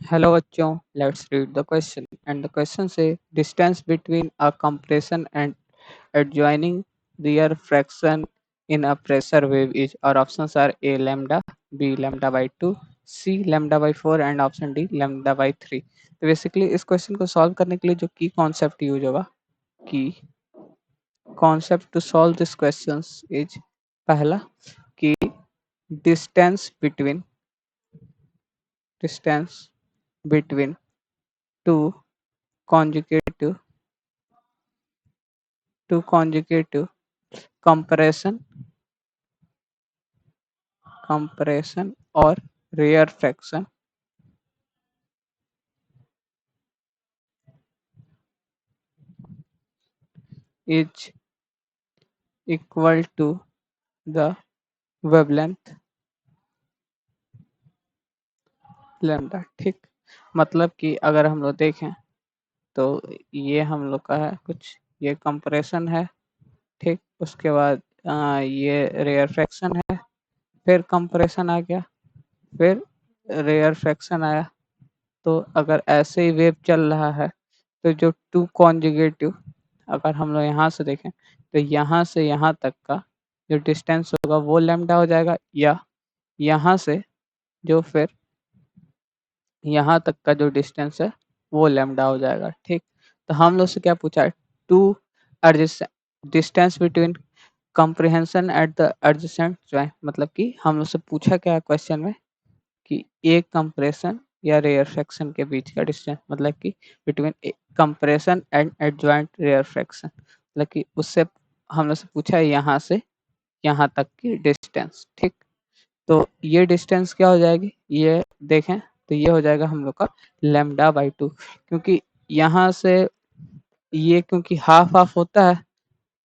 Hello बच्चों, let's read the question. And the question say distance between a compression and adjoining rear fraction in a pressure wave is. Our options are A lambda, B lambda by 2, C lambda by 4 and option D lambda by 3. तो basically इस question को solve करने के लिए जो की concept use होगा, की concept to solve this question is पहला कि distance between distance between two conjugative conjugative compression or rarefaction is equal to the wavelength lambda। ठीक, मतलब कि अगर हम लोग देखें तो ये हम लोग का है कुछ, ये कंप्रेशन है। ठीक, उसके बाद ये रेयरफेक्शन है, फिर कंप्रेशन आ गया, फिर रेयरफेक्शन आया। तो अगर ऐसे ही वेव चल रहा है तो जो टू कॉन्जुगेटिव, अगर हम लोग यहाँ से देखें तो यहाँ से यहाँ तक का जो डिस्टेंस होगा वो लैम्डा हो जाएगा, या यहाँ से जो फिर यहाँ तक का जो डिस्टेंस है वो लैम्डा हो जाएगा। ठीक, तो हम लोग से क्या पूछा है, to distance between comprehension at the adjacent joint. मतलब कि हम लोग से पूछा क्या है क्वेश्चन में कि एक कंप्रेशन या रेयरफेक्शन के बीच का डिस्टेंस, मतलब कि between compression and adjoint rarefaction, मतलब कि उससे हम लोग से पूछा है यहाँ से यहाँ तक की डिस्टेंस। ठीक, तो ये डिस्टेंस क्या हो जाएगी, ये देखें तो ये हो जाएगा हम लोग का लैम्डा बाई 2, क्योंकि यहाँ से ये क्योंकि हाफ हाफ होता है,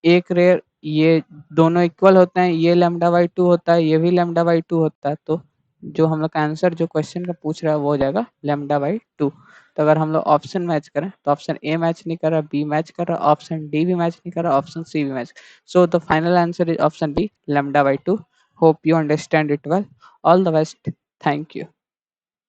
एक रेयर ये दोनों इक्वल होते हैं, ये लैम्डा बाई 2 होता है, ये भी लैम्डा बाई 2 होता है। तो जो हम लोग का आंसर जो क्वेश्चन का पूछ रहा है वो हो जाएगा लैम्डा बाई 2। तो अगर हम लोग ऑप्शन मैच करें तो ऑप्शन ए मैच नहीं कर रहा, बी मैच कर रहा, ऑप्शन डी भी मैच नहीं कर रहा, ऑप्शन सी भी match. So the final answer is option D lambda by 2। Hope you understand it well. All the best, thank you.